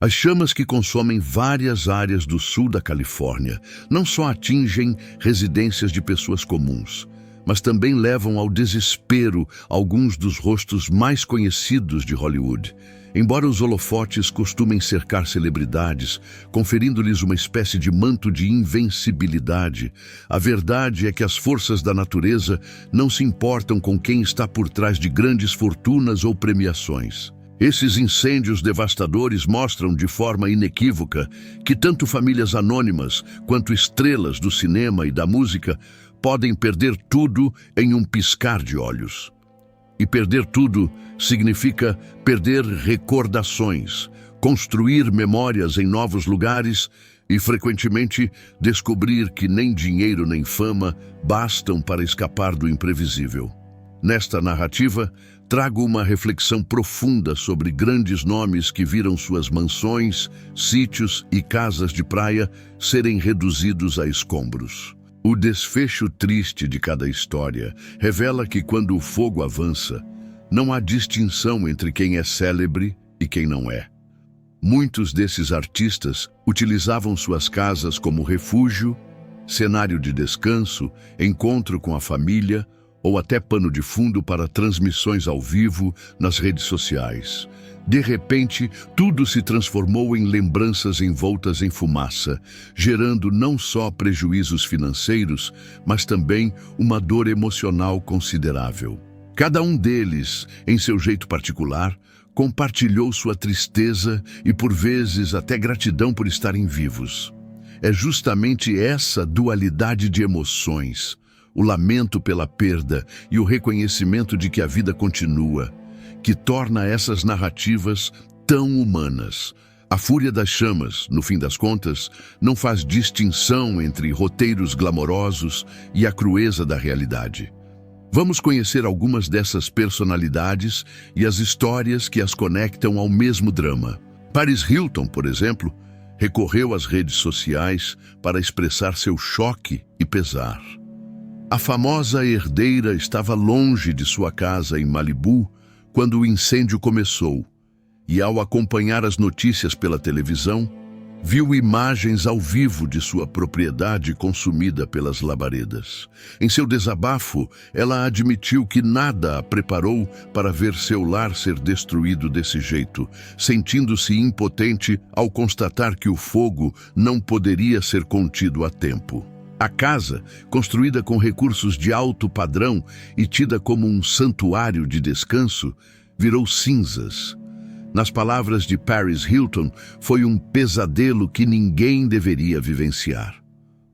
As chamas que consomem várias áreas do sul da Califórnia não só atingem residências de pessoas comuns, mas também levam ao desespero alguns dos rostos mais conhecidos de Hollywood. Embora os holofotes costumem cercar celebridades, conferindo-lhes uma espécie de manto de invencibilidade, a verdade é que as forças da natureza não se importam com quem está por trás de grandes fortunas ou premiações. Esses incêndios devastadores mostram de forma inequívoca que tanto famílias anônimas quanto estrelas do cinema e da música podem perder tudo em um piscar de olhos. E perder tudo significa perder recordações, construir memórias em novos lugares e, frequentemente, descobrir que nem dinheiro nem fama bastam para escapar do imprevisível. Nesta narrativa, trago uma reflexão profunda sobre grandes nomes que viram suas mansões, sítios e casas de praia serem reduzidos a escombros. O desfecho triste de cada história revela que quando o fogo avança, não há distinção entre quem é célebre e quem não é. Muitos desses artistas utilizavam suas casas como refúgio, cenário de descanso, encontro com a família ou até pano de fundo para transmissões ao vivo nas redes sociais. De repente, tudo se transformou em lembranças envoltas em fumaça, gerando não só prejuízos financeiros, mas também uma dor emocional considerável. Cada um deles, em seu jeito particular, compartilhou sua tristeza e, por vezes, até gratidão por estarem vivos. É justamente essa dualidade de emoções, o lamento pela perda e o reconhecimento de que a vida continua, que torna essas narrativas tão humanas. A fúria das chamas, no fim das contas, não faz distinção entre roteiros glamourosos e a crueza da realidade. Vamos conhecer algumas dessas personalidades e as histórias que as conectam ao mesmo drama. Paris Hilton, por exemplo, recorreu às redes sociais para expressar seu choque e pesar. A famosa herdeira estava longe de sua casa em Malibu quando o incêndio começou, e ao acompanhar as notícias pela televisão, viu imagens ao vivo de sua propriedade consumida pelas labaredas. Em seu desabafo, ela admitiu que nada a preparou para ver seu lar ser destruído desse jeito, sentindo-se impotente ao constatar que o fogo não poderia ser contido a tempo. A casa, construída com recursos de alto padrão e tida como um santuário de descanso, virou cinzas. Nas palavras de Paris Hilton, foi um pesadelo que ninguém deveria vivenciar.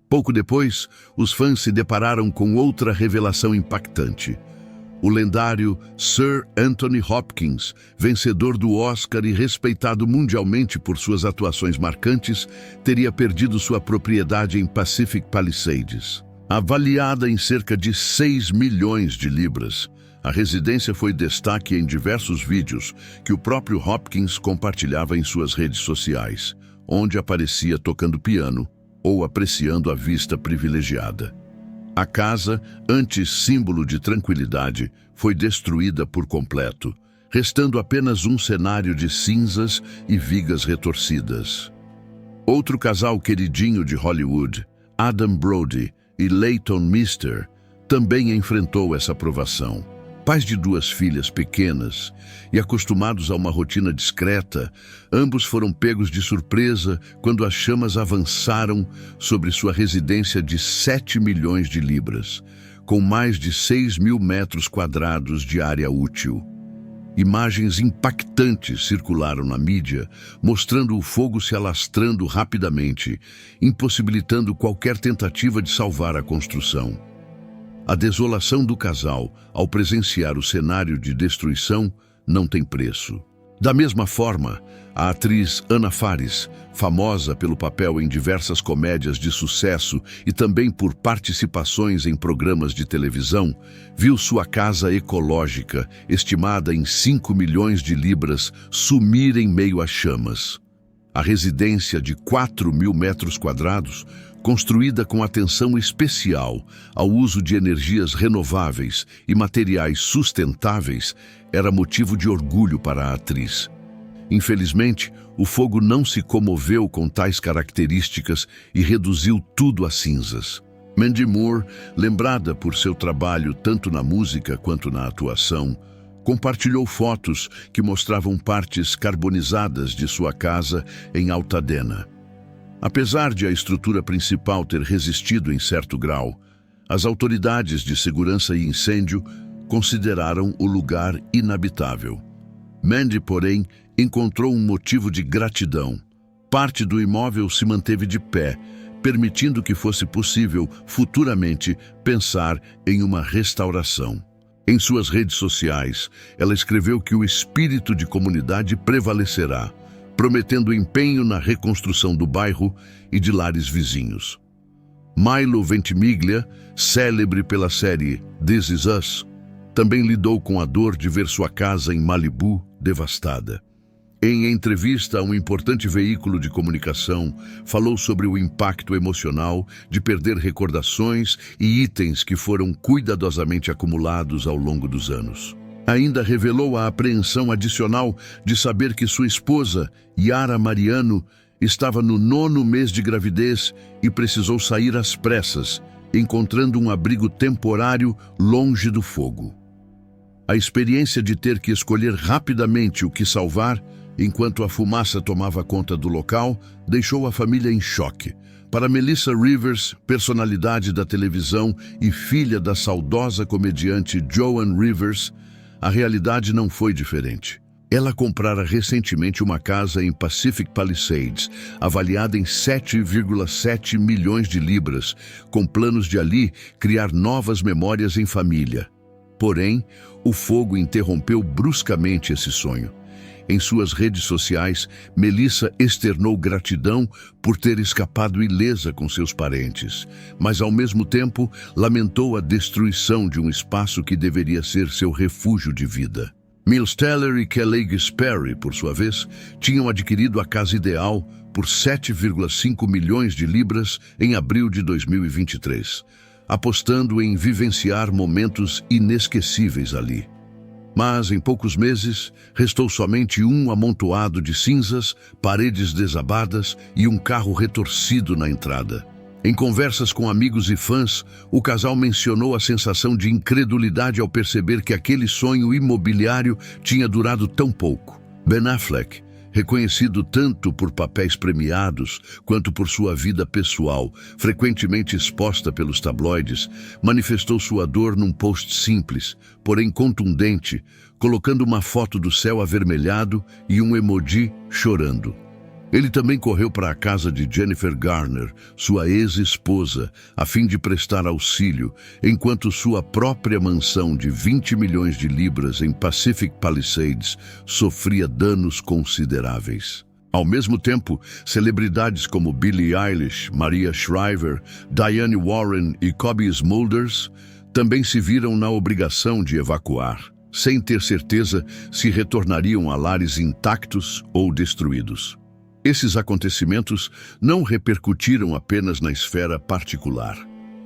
Pouco depois, os fãs se depararam com outra revelação impactante. O lendário Sir Anthony Hopkins, vencedor do Oscar e respeitado mundialmente por suas atuações marcantes, teria perdido sua propriedade em Pacific Palisades. Avaliada em cerca de 6 milhões de libras, a residência foi destaque em diversos vídeos que o próprio Hopkins compartilhava em suas redes sociais, onde aparecia tocando piano ou apreciando a vista privilegiada. A casa, antes símbolo de tranquilidade, foi destruída por completo, restando apenas um cenário de cinzas e vigas retorcidas. Outro casal queridinho de Hollywood, Adam Brody e Leighton Meester, também enfrentou essa provação. Pais de 2 filhas pequenas e acostumados a uma rotina discreta, ambos foram pegos de surpresa quando as chamas avançaram sobre sua residência de 7 milhões de libras, com mais de 6 mil metros quadrados de área útil. Imagens impactantes circularam na mídia, mostrando o fogo se alastrando rapidamente, impossibilitando qualquer tentativa de salvar a construção. A desolação do casal, ao presenciar o cenário de destruição, não tem preço. Da mesma forma, a atriz Anna Faris, famosa pelo papel em diversas comédias de sucesso e também por participações em programas de televisão, viu sua casa ecológica, estimada em 5 milhões de libras, sumir em meio às chamas. A residência de 4 mil metros quadrados, construída com atenção especial ao uso de energias renováveis e materiais sustentáveis, era motivo de orgulho para a atriz. Infelizmente, o fogo não se comoveu com tais características e reduziu tudo a cinzas. Mandy Moore, lembrada por seu trabalho tanto na música quanto na atuação, compartilhou fotos que mostravam partes carbonizadas de sua casa em Altadena. Apesar de a estrutura principal ter resistido em certo grau, as autoridades de segurança e incêndio consideraram o lugar inabitável. Mandy, porém, encontrou um motivo de gratidão. Parte do imóvel se manteve de pé, permitindo que fosse possível, futuramente, pensar em uma restauração. Em suas redes sociais, ela escreveu que o espírito de comunidade prevalecerá, prometendo empenho na reconstrução do bairro e de lares vizinhos. Milo Ventimiglia, célebre pela série This Is Us, também lidou com a dor de ver sua casa em Malibu devastada. Em entrevista a um importante veículo de comunicação, falou sobre o impacto emocional de perder recordações e itens que foram cuidadosamente acumulados ao longo dos anos. Ainda revelou a apreensão adicional de saber que sua esposa, Yara Mariano, estava no 9º mês de gravidez e precisou sair às pressas, encontrando um abrigo temporário longe do fogo. A experiência de ter que escolher rapidamente o que salvar, enquanto a fumaça tomava conta do local, deixou a família em choque. Para Melissa Rivers, personalidade da televisão e filha da saudosa comediante Joan Rivers, a realidade não foi diferente. Ela comprara recentemente uma casa em Pacific Palisades, avaliada em 7,7 milhões de libras, com planos de ali criar novas memórias em família. Porém, o fogo interrompeu bruscamente esse sonho. Em suas redes sociais, Melissa externou gratidão por ter escapado ilesa com seus parentes, mas ao mesmo tempo lamentou a destruição de um espaço que deveria ser seu refúgio de vida. Miles Teller e Kelly Gisperry, por sua vez, tinham adquirido a casa ideal por 7,5 milhões de libras em abril de 2023, apostando em vivenciar momentos inesquecíveis ali. Mas, em poucos meses, restou somente um amontoado de cinzas, paredes desabadas e um carro retorcido na entrada. Em conversas com amigos e fãs, o casal mencionou a sensação de incredulidade ao perceber que aquele sonho imobiliário tinha durado tão pouco. Ben Affleck, reconhecido tanto por papéis premiados quanto por sua vida pessoal, frequentemente exposta pelos tabloides, manifestou sua dor num post simples, porém contundente, colocando uma foto do céu avermelhado e um emoji chorando. Ele também correu para a casa de Jennifer Garner, sua ex-esposa, a fim de prestar auxílio, enquanto sua própria mansão de 20 milhões de libras em Pacific Palisades sofria danos consideráveis. Ao mesmo tempo, celebridades como Billie Eilish, Maria Shriver, Diane Warren e Cobie Smulders também se viram na obrigação de evacuar, sem ter certeza se retornariam a lares intactos ou destruídos. Esses acontecimentos não repercutiram apenas na esfera particular,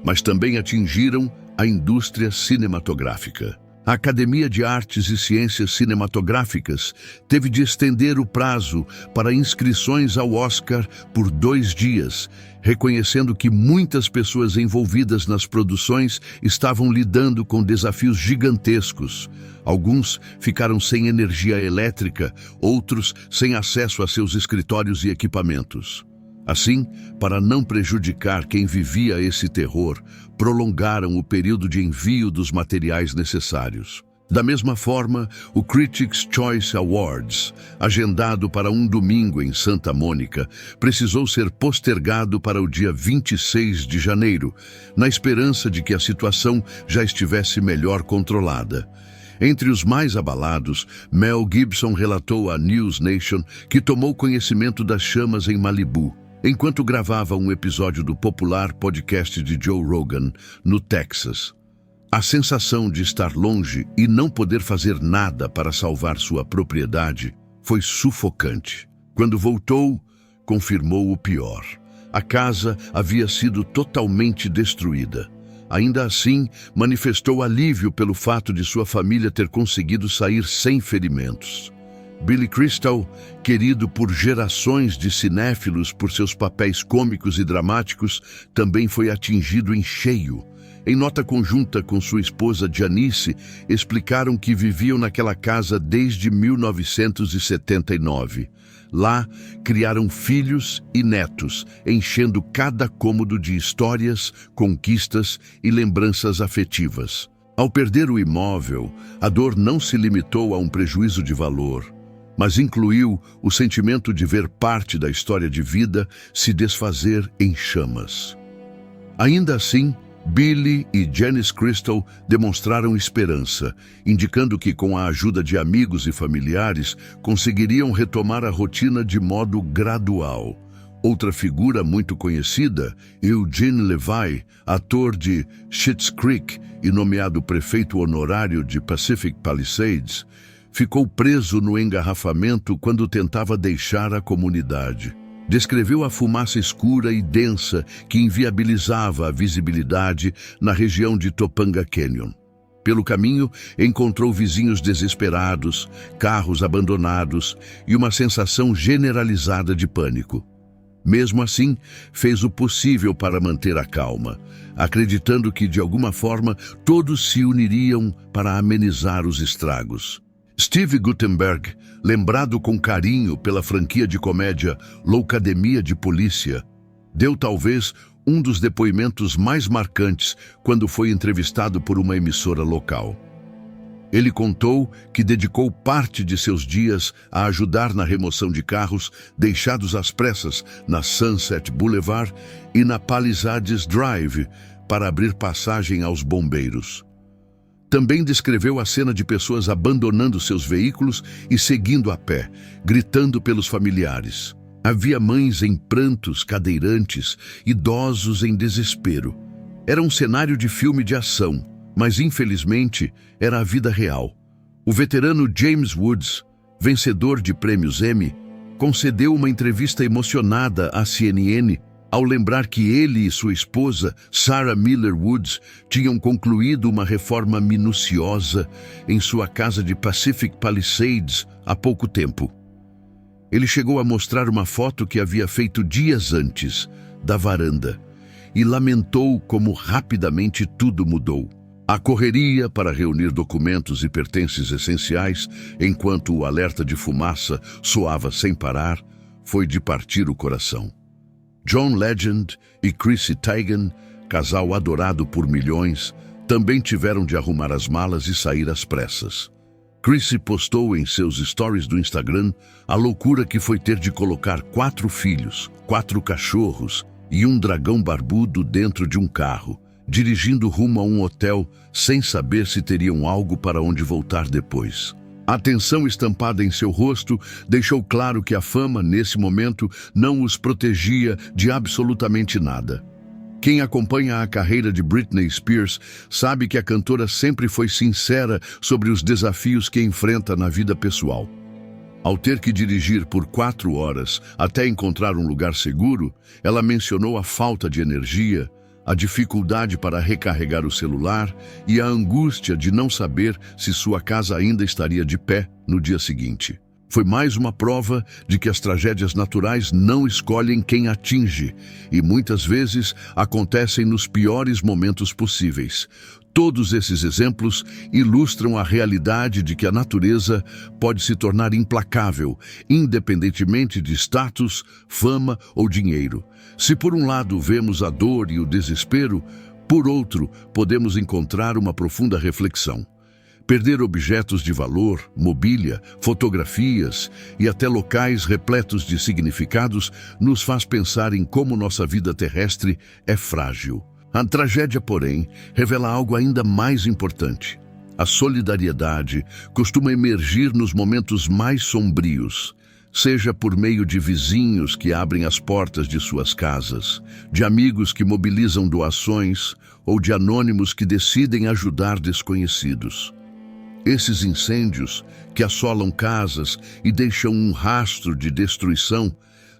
mas também atingiram a indústria cinematográfica. A Academia de Artes e Ciências Cinematográficas teve de estender o prazo para inscrições ao Oscar por 2 dias, reconhecendo que muitas pessoas envolvidas nas produções estavam lidando com desafios gigantescos. Alguns ficaram sem energia elétrica, outros sem acesso a seus escritórios e equipamentos. Assim, para não prejudicar quem vivia esse terror, prolongaram o período de envio dos materiais necessários. Da mesma forma, o Critics' Choice Awards, agendado para um domingo em Santa Mônica, precisou ser postergado para o dia 26 de janeiro, na esperança de que a situação já estivesse melhor controlada. Entre os mais abalados, Mel Gibson relatou à News Nation que tomou conhecimento das chamas em Malibu, enquanto gravava um episódio do popular podcast de Joe Rogan, no Texas. A sensação de estar longe e não poder fazer nada para salvar sua propriedade foi sufocante. Quando voltou, confirmou o pior. A casa havia sido totalmente destruída. Ainda assim, manifestou alívio pelo fato de sua família ter conseguido sair sem ferimentos. Billy Crystal, querido por gerações de cinéfilos por seus papéis cômicos e dramáticos, também foi atingido em cheio. Em nota conjunta com sua esposa Janice, explicaram que viviam naquela casa desde 1979. Lá, criaram filhos e netos, enchendo cada cômodo de histórias, conquistas e lembranças afetivas. Ao perder o imóvel, a dor não se limitou a um prejuízo de valor, mas incluiu o sentimento de ver parte da história de vida se desfazer em chamas. Ainda assim, Billy e Janice Crystal demonstraram esperança, indicando que com a ajuda de amigos e familiares conseguiriam retomar a rotina de modo gradual. Outra figura muito conhecida, Eugene Levy, ator de Schitt's Creek e nomeado prefeito honorário de Pacific Palisades, ficou preso no engarrafamento quando tentava deixar a comunidade. Descreveu a fumaça escura e densa que inviabilizava a visibilidade na região de Topanga Canyon. Pelo caminho, encontrou vizinhos desesperados, carros abandonados e uma sensação generalizada de pânico. Mesmo assim, fez o possível para manter a calma, acreditando que, de alguma forma, todos se uniriam para amenizar os estragos. Steve Guttenberg, lembrado com carinho pela franquia de comédia Loucademia de Polícia, deu talvez um dos depoimentos mais marcantes quando foi entrevistado por uma emissora local. Ele contou que dedicou parte de seus dias a ajudar na remoção de carros deixados às pressas na Sunset Boulevard e na Palisades Drive para abrir passagem aos bombeiros. Também descreveu a cena de pessoas abandonando seus veículos e seguindo a pé, gritando pelos familiares. Havia mães em prantos, cadeirantes, idosos em desespero. Era um cenário de filme de ação, mas infelizmente era a vida real. O veterano James Woods, vencedor de prêmios Emmy, concedeu uma entrevista emocionada à CNN ao lembrar que ele e sua esposa, Sarah Miller Woods, tinham concluído uma reforma minuciosa em sua casa de Pacific Palisades há pouco tempo. Ele chegou a mostrar uma foto que havia feito dias antes, da varanda, e lamentou como rapidamente tudo mudou. A correria para reunir documentos e pertences essenciais, enquanto o alerta de fumaça soava sem parar, foi de partir o coração. John Legend e Chrissy Teigen, casal adorado por milhões, também tiveram de arrumar as malas e sair às pressas. Chrissy postou em seus stories do Instagram a loucura que foi ter de colocar 4 filhos, 4 cachorros e um dragão barbudo dentro de um carro, dirigindo rumo a um hotel sem saber se teriam algo para onde voltar depois. A tensão estampada em seu rosto deixou claro que a fama, nesse momento, não os protegia de absolutamente nada. Quem acompanha a carreira de Britney Spears sabe que a cantora sempre foi sincera sobre os desafios que enfrenta na vida pessoal. Ao ter que dirigir por 4 horas até encontrar um lugar seguro, ela mencionou a falta de energia, a dificuldade para recarregar o celular e a angústia de não saber se sua casa ainda estaria de pé no dia seguinte. Foi mais uma prova de que as tragédias naturais não escolhem quem atinge e muitas vezes acontecem nos piores momentos possíveis. Todos esses exemplos ilustram a realidade de que a natureza pode se tornar implacável, independentemente de status, fama ou dinheiro. Se por um lado vemos a dor e o desespero, por outro podemos encontrar uma profunda reflexão. Perder objetos de valor, mobília, fotografias e até locais repletos de significados nos faz pensar em como nossa vida terrestre é frágil. A tragédia, porém, revela algo ainda mais importante. A solidariedade costuma emergir nos momentos mais sombrios, seja por meio de vizinhos que abrem as portas de suas casas, de amigos que mobilizam doações ou de anônimos que decidem ajudar desconhecidos. Esses incêndios, que assolam casas e deixam um rastro de destruição,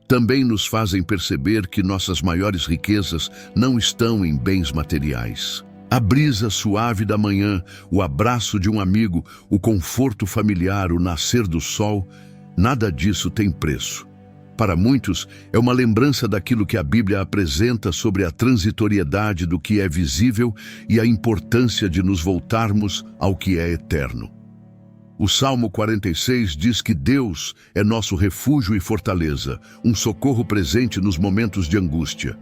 também nos fazem perceber que nossas maiores riquezas não estão em bens materiais. A brisa suave da manhã, o abraço de um amigo, o conforto familiar, o nascer do sol, Nada disso tem preço. Para muitos, é uma lembrança daquilo que a Bíblia apresenta sobre a transitoriedade do que é visível e a importância de nos voltarmos ao que é eterno. O Salmo 46 diz que Deus é nosso refúgio e fortaleza, um socorro presente nos momentos de angústia.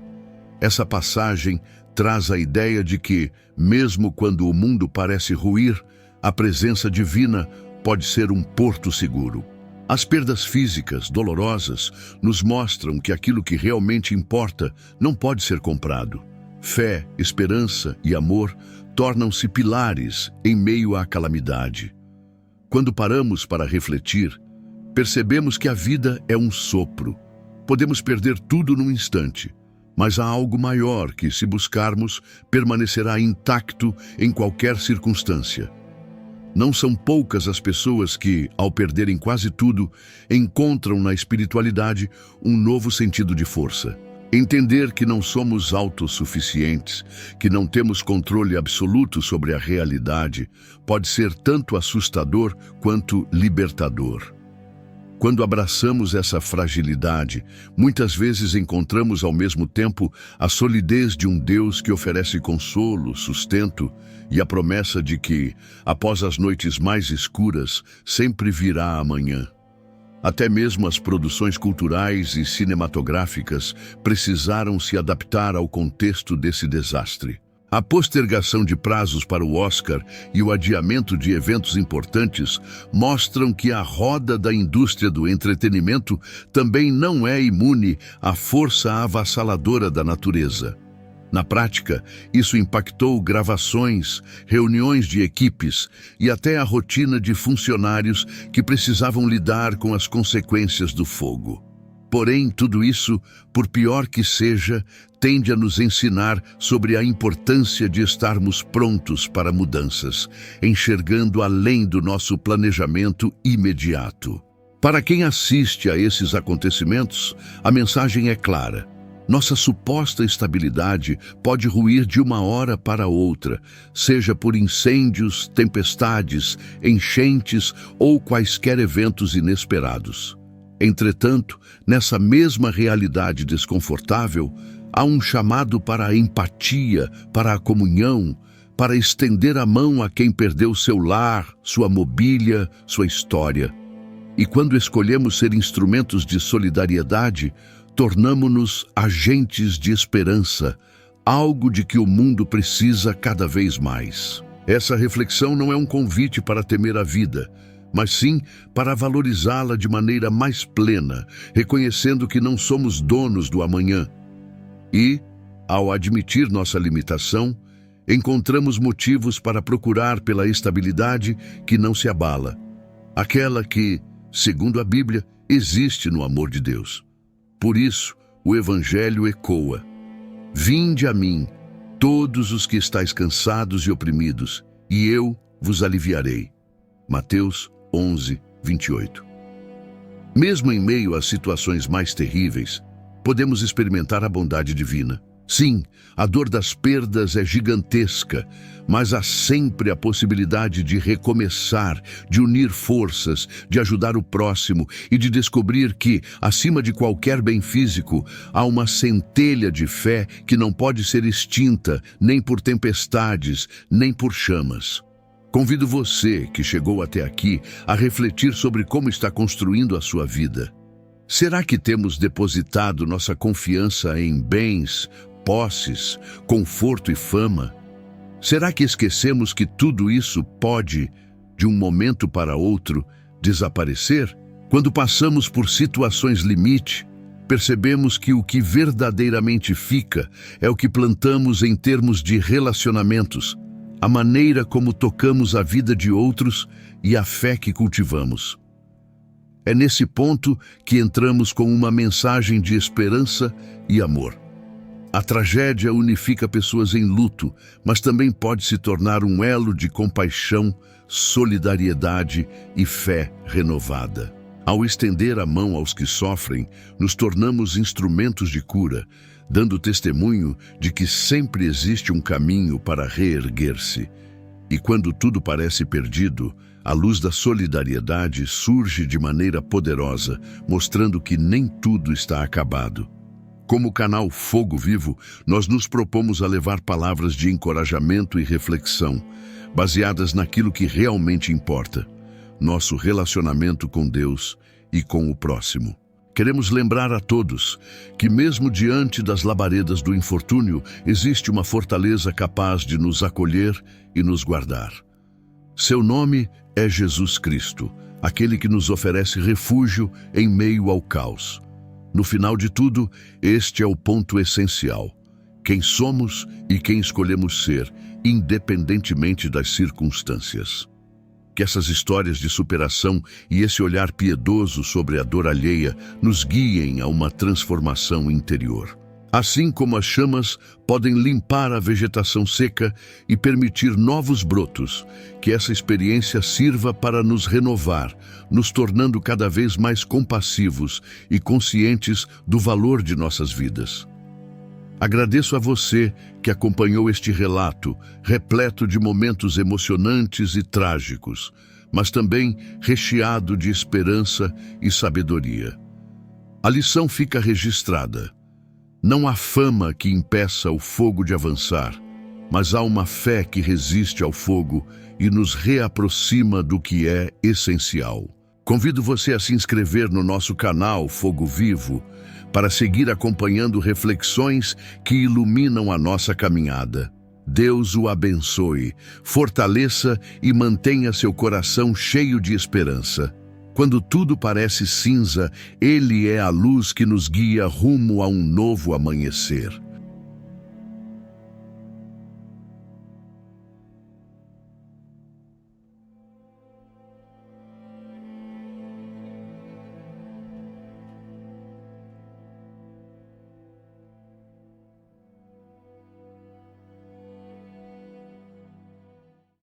Essa passagem traz a ideia de que, mesmo quando o mundo parece ruir, a presença divina pode ser um porto seguro. As perdas físicas, dolorosas, nos mostram que aquilo que realmente importa não pode ser comprado. Fé, esperança e amor tornam-se pilares em meio à calamidade. Quando paramos para refletir, percebemos que a vida é um sopro. Podemos perder tudo num instante, mas há algo maior que, se buscarmos, permanecerá intacto em qualquer circunstância. Não são poucas as pessoas que, ao perderem quase tudo, encontram na espiritualidade um novo sentido de força. Entender que não somos autossuficientes, que não temos controle absoluto sobre a realidade, pode ser tanto assustador quanto libertador. Quando abraçamos essa fragilidade, muitas vezes encontramos ao mesmo tempo a solidez de um Deus que oferece consolo, sustento e a promessa de que, após as noites mais escuras, sempre virá amanhã. Até mesmo as produções culturais e cinematográficas precisaram se adaptar ao contexto desse desastre. A postergação de prazos para o Oscar e o adiamento de eventos importantes mostram que a roda da indústria do entretenimento também não é imune à força avassaladora da natureza. Na prática, isso impactou gravações, reuniões de equipes e até a rotina de funcionários que precisavam lidar com as consequências do fogo. Porém, tudo isso, por pior que seja, tende a nos ensinar sobre a importância de estarmos prontos para mudanças, enxergando além do nosso planejamento imediato. Para quem assiste a esses acontecimentos, a mensagem é clara. Nossa suposta estabilidade pode ruir de uma hora para outra, seja por incêndios, tempestades, enchentes ou quaisquer eventos inesperados. Entretanto, nessa mesma realidade desconfortável, há um chamado para a empatia, para a comunhão, para estender a mão a quem perdeu seu lar, sua mobília, sua história. E quando escolhemos ser instrumentos de solidariedade, tornamo-nos agentes de esperança, algo de que o mundo precisa cada vez mais. Essa reflexão não é um convite para temer a vida, mas sim para valorizá-la de maneira mais plena, reconhecendo que não somos donos do amanhã. E, ao admitir nossa limitação, encontramos motivos para procurar pela estabilidade que não se abala, aquela que, segundo a Bíblia, existe no amor de Deus. Por isso, o Evangelho ecoa: Vinde a mim, todos os que estáis cansados e oprimidos, e eu vos aliviarei. Mateus 11, 28. Mesmo em meio às situações mais terríveis, podemos experimentar a bondade divina. Sim, a dor das perdas é gigantesca, mas há sempre a possibilidade de recomeçar, de unir forças, de ajudar o próximo e de descobrir que, acima de qualquer bem físico, há uma centelha de fé que não pode ser extinta nem por tempestades, nem por chamas. Convido você, que chegou até aqui, a refletir sobre como está construindo a sua vida. Será que temos depositado nossa confiança em bens, posses, conforto e fama? Será que esquecemos que tudo isso pode, de um momento para outro, desaparecer? Quando passamos por situações limite, percebemos que o que verdadeiramente fica é o que plantamos em termos de relacionamentos, a maneira como tocamos a vida de outros e a fé que cultivamos. É nesse ponto que entramos com uma mensagem de esperança e amor. A tragédia unifica pessoas em luto, mas também pode se tornar um elo de compaixão, solidariedade e fé renovada. Ao estender a mão aos que sofrem, nos tornamos instrumentos de cura, dando testemunho de que sempre existe um caminho para reerguer-se. E quando tudo parece perdido, A luz da solidariedade surge de maneira poderosa, mostrando que nem tudo está acabado. Como canal Fogo Vivo, nós nos propomos a levar palavras de encorajamento e reflexão, baseadas naquilo que realmente importa: nosso relacionamento com Deus e com o próximo. Queremos lembrar a todos que, mesmo diante das labaredas do infortúnio, existe uma fortaleza capaz de nos acolher e nos guardar. Seu nome é Jesus Cristo, aquele que nos oferece refúgio em meio ao caos. No final de tudo, este é o ponto essencial: quem somos e quem escolhemos ser, independentemente das circunstâncias. Que essas histórias de superação e esse olhar piedoso sobre a dor alheia nos guiem a uma transformação interior. Assim como as chamas podem limpar a vegetação seca e permitir novos brotos, que essa experiência sirva para nos renovar, nos tornando cada vez mais compassivos e conscientes do valor de nossas vidas. Agradeço a você que acompanhou este relato, repleto de momentos emocionantes e trágicos, mas também recheado de esperança e sabedoria. A lição fica registrada. Não há fama que impeça o fogo de avançar, mas há uma fé que resiste ao fogo e nos reaproxima do que é essencial. Convido você a se inscrever no nosso canal Fogo Vivo para seguir acompanhando reflexões que iluminam a nossa caminhada. Deus o abençoe, fortaleça e mantenha seu coração cheio de esperança. Quando tudo parece cinza, Ele é a luz que nos guia rumo a um novo amanhecer.